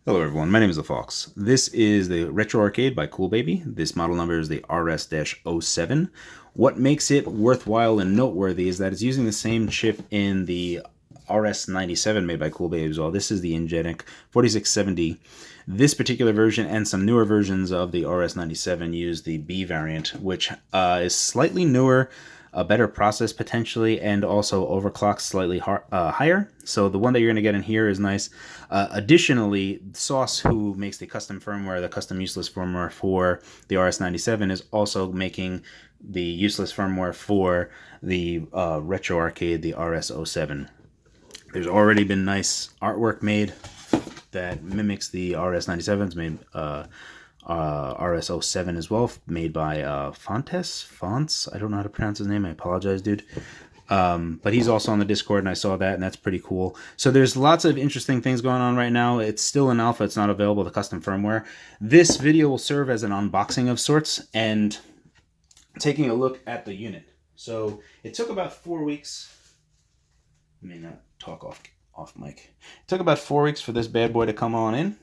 Hello everyone, my name is the Phawx. This is the Retro Arcade by Cool Baby. This model number is the RS-07. What makes it worthwhile and noteworthy is that it's using the same chip in the RS-97 made by Cool Baby as well. This is the Ingenic 4670. This particular version and some newer versions of the RS-97 use the B variant, which is slightly newer, a better process potentially, and also overclocked slightly higher. So the one that you're going to get in here is nice. Additionally, Phawx, who makes the custom firmware, the custom useless firmware for the RS-97, is also making the useless firmware for the Retro Arcade, the RS-07. There's already been nice artwork made that mimics the RS-97's made RS-07 as well, made by Phawx. I don't know how to pronounce his name. I apologize, dude. But he's also on the Discord, and I saw that, and that's pretty cool. So there's lots of interesting things going on right now. It's still in alpha. It's not available, the custom firmware. This video will serve as an unboxing of sorts and taking a look at the unit. So it took about 4 weeks. I may not talk off mic. It took about 4 weeks for this bad boy to come on in.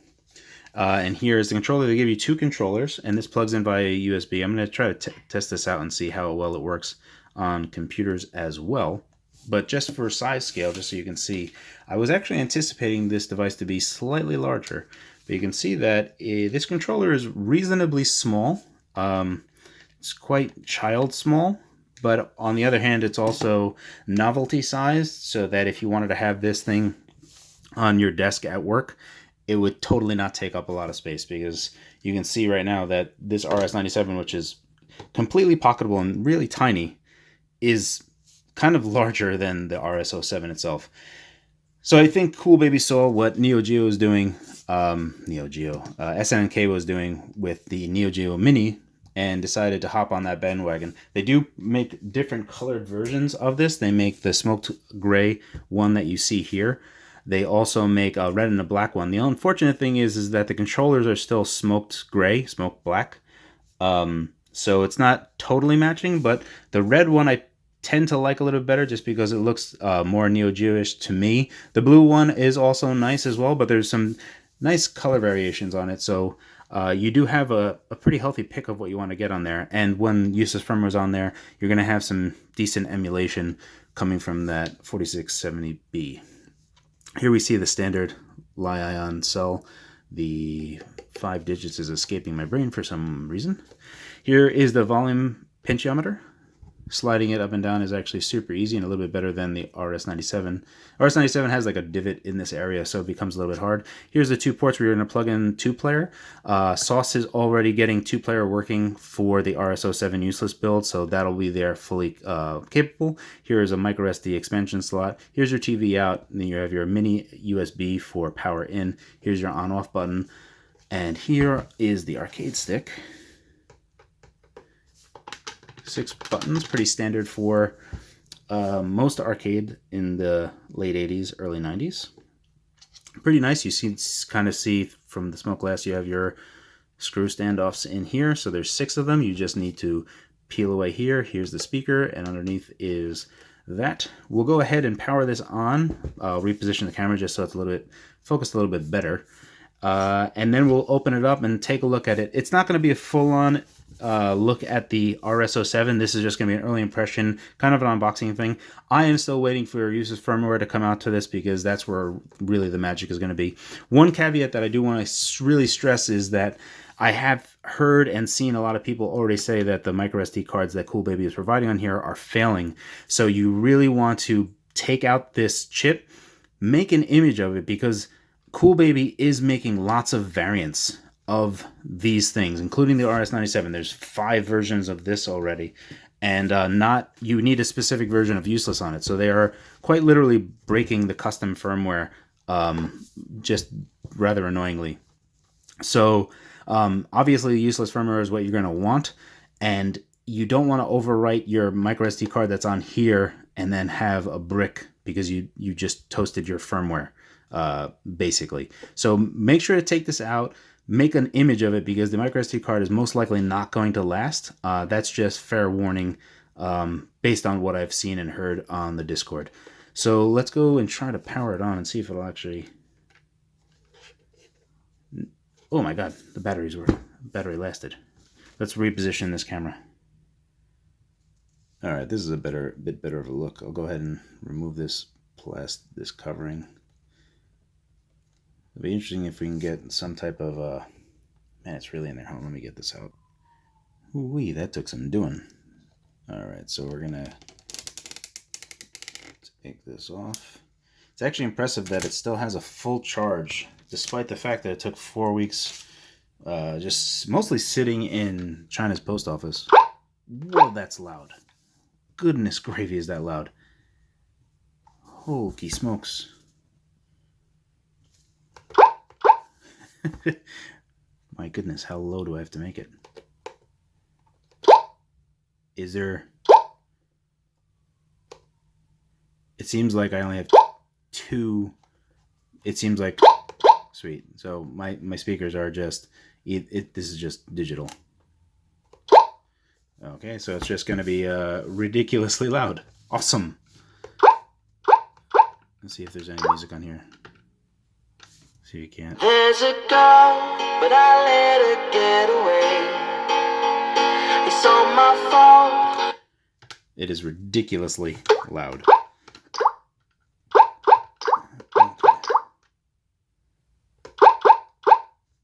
And here is the controller. They give you two controllers, and this plugs in via USB. I'm going to try to test this out and see how well it works on computers as well. But just for size scale, just so you can see, I was actually anticipating this device to be slightly larger. But you can see that this controller is reasonably small. It's quite child small. But on the other hand, it's also novelty sized, so that if you wanted to have this thing on your desk at work, it would totally not take up a lot of space, because you can see right now that this RS-97, which is completely pocketable and really tiny, is kind of larger than the RS-07 itself. So I think Cool Baby saw what NeoGeo is doing, SNK was doing with the NeoGeo Mini, and decided to hop on that bandwagon. They do make different colored versions of this. They make the smoked gray one that you see here. They also make a red and a black one. The unfortunate thing is that the controllers are still smoked gray, smoked black. So it's not totally matching, but the red one I tend to like a little better just because it looks more Neo-Geo-ish to me. The blue one is also nice as well, but there's some nice color variations on it. So you do have a pretty healthy pick of what you want to get on there. And when useless firmware is on there, you're going to have some decent emulation coming from that 4670B. Here we see the standard Li-ion cell. The 5 digits is escaping my brain for some reason. Here is the volume pinchiometer. Sliding it up and down is actually super easy and a little bit better than the RS-97. RS-97 has like a divot in this area, so it becomes a little bit hard. Here's the two ports where you're going to plug in 2-player. Phawx is already getting 2-player working for the RS-07 useless build, so that'll be there fully capable. Here is a microSD expansion slot. Here's your TV out, and then you have your mini USB for power in. Here's your on-off button, and here is the arcade stick. 6 buttons, pretty standard for most arcade in the late 80s, early 90s. Pretty nice. You kind of see from the smoke glass, you have your screw standoffs in here. So there's 6 of them. You just need to peel away here. Here's the speaker, and underneath is that. We'll go ahead and power this on. I'll reposition the camera just so it's focused a little bit better. And then we'll open it up and take a look at it. It's not going to be a full-on look at the RS-07. This is just going to be an early impression, kind of an unboxing thing. I am still waiting for useless firmware to come out to this, because that's where really the magic is going to be. One caveat that I do want to really stress is that I have heard and seen a lot of people already say that the microSD cards that Cool Baby is providing on here are failing. So you really want to take out this chip, make an image of it, because Cool Baby is making lots of variants of these things, including the RS-97. There's 5 versions of this already, and you need a specific version of useless on it. So they are quite literally breaking the custom firmware, just rather annoyingly. So obviously useless firmware is what you're going to want, and you don't want to overwrite your microSD card that's on here and then have a brick because you just toasted your firmware, basically. So make sure to take this out. Make an image of it, because the microSD card is most likely not going to last. That's just fair warning based on what I've seen and heard on the Discord. So let's go and try to power it on and see if it'll actually Oh my god, the battery lasted. Let's reposition this camera. All right, this is a bit better of a look. I'll go ahead and remove this covering. It'll be interesting if we can get some type of man, it's really in there. Hold on, let me get this out. Ooh-wee, that took some doing. All right, so we're gonna take this off. It's actually impressive that it still has a full charge, despite the fact that it took 4 weeks, just mostly sitting in China's post office. Whoa, that's loud. Goodness gravy, is that loud. Holy smokes. My goodness, how low do I have to make it? Is there... It seems like I only have 2... It seems like... Sweet. So my speakers are just... This is just digital. Okay, so it's just going to be ridiculously loud. Awesome. Let's see if there's any music on here. See if you can't. There's a girl, but I let her get away. It's all my fault. It is ridiculously loud.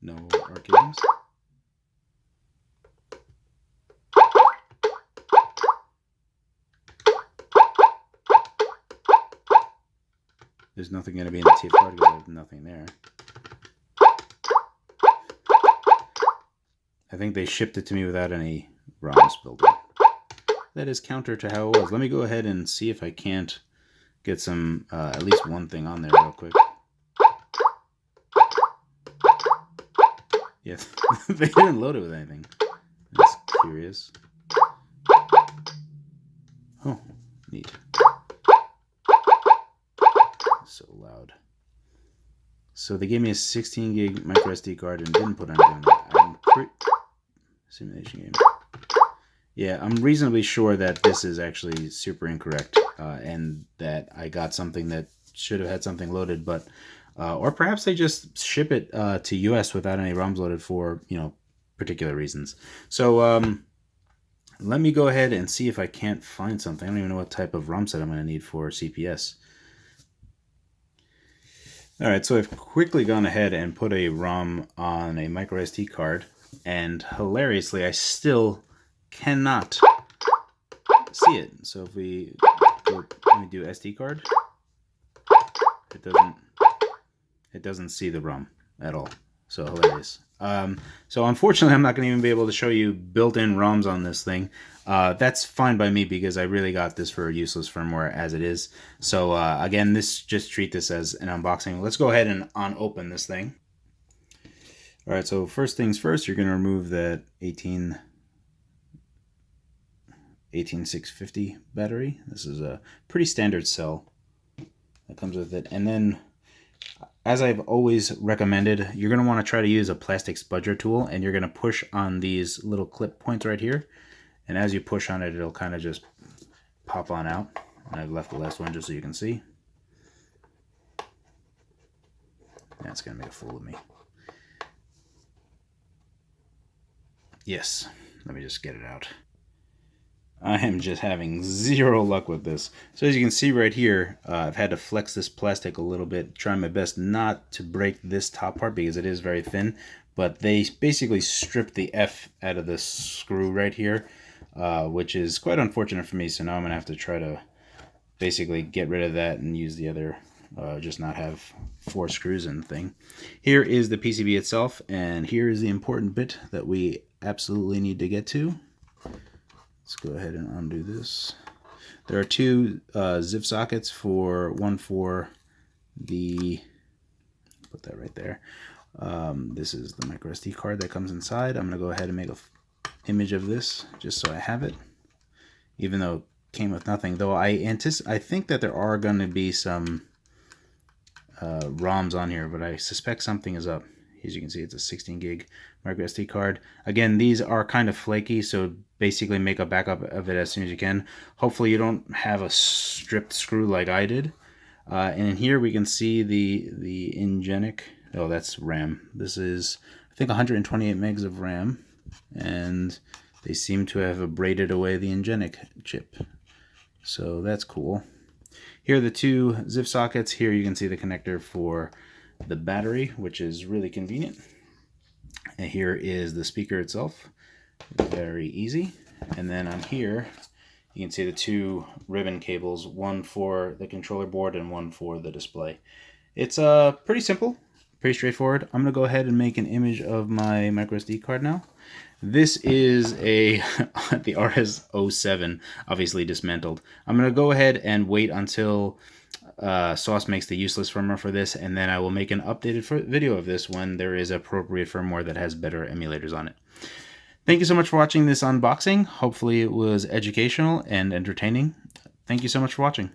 No arcades. There's nothing going to be in the TF card because there's nothing there. I think they shipped it to me without any ROMs built in. That is counter to how it was. Let me go ahead and see if I can't get some, at least one thing on there real quick. Yes, they didn't load it with anything. That's curious. Oh, neat. So loud. So they gave me a 16 gig micro SD card and didn't put anything on that. Simulation game. Yeah, I'm reasonably sure that this is actually super incorrect, and that I got something that should have had something loaded, but or perhaps they just ship it to US without any ROMs loaded for, you know, particular reasons. So let me go ahead and see if I can't find something. I don't even know what type of ROM set I'm going to need for CPS. All right, so I've quickly gone ahead and put a ROM on a micro SD card, and hilariously, I still cannot see it. So if we let me do SD card, it doesn't see the ROM at all. So hilarious. So unfortunately, I'm not going to even be able to show you built-in ROMs on this thing. That's fine by me because I really got this for useless firmware as it is. So again, just treat this as an unboxing. Let's go ahead and unopen this thing. All right, so first things first, you're going to remove that 18650 battery. This is a pretty standard cell that comes with it. And then, as I've always recommended, you're going to want to try to use a plastic spudger tool, and you're going to push on these little clip points right here. And as you push on it, it'll kind of just pop on out. And I've left the last one just so you can see. That's going to make a fool of me. Yes, let me just get it out. I am just having zero luck with this. So as you can see right here, I've had to flex this plastic a little bit, trying my best not to break this top part because it is very thin. But they basically stripped the F out of this screw right here, which is quite unfortunate for me. So now I'm going to have to try to basically get rid of that and use the other, just not have 4 screws in the thing. Here is the PCB itself, and here is the important bit that we absolutely need to get to. Let's go ahead and undo this. There are 2 ZIF sockets, one for the, put that right there. This is the micro SD card that comes inside. I'm going to go ahead and make an image of this just so I have it, even though it came with nothing. Though I think that there are going to be some ROMs on here, but I suspect something is up. As you can see, it's a 16 gig micro SD card. Again, these are kind of flaky, so basically make a backup of it as soon as you can. Hopefully you don't have a stripped screw like I did. And in here we can see the Ingenic. Oh, that's RAM. This is I think 128 megs of RAM, and they seem to have abraded away the Ngenic chip. So that's cool. Here are the two zip sockets. Here you can see the connector for the battery, which is really convenient. And here is the speaker itself. Very easy. And then on here, you can see the two ribbon cables, one for the controller board and one for the display. It's pretty simple, pretty straightforward. I'm going to go ahead and make an image of my microSD card now. This is the RS-07, obviously dismantled. I'm going to go ahead and wait until Phawx makes the useless firmware for this, and then I will make an updated video of this when there is appropriate firmware that has better emulators on it. Thank you so much for watching this unboxing. Hopefully it was educational and entertaining. Thank you so much for watching.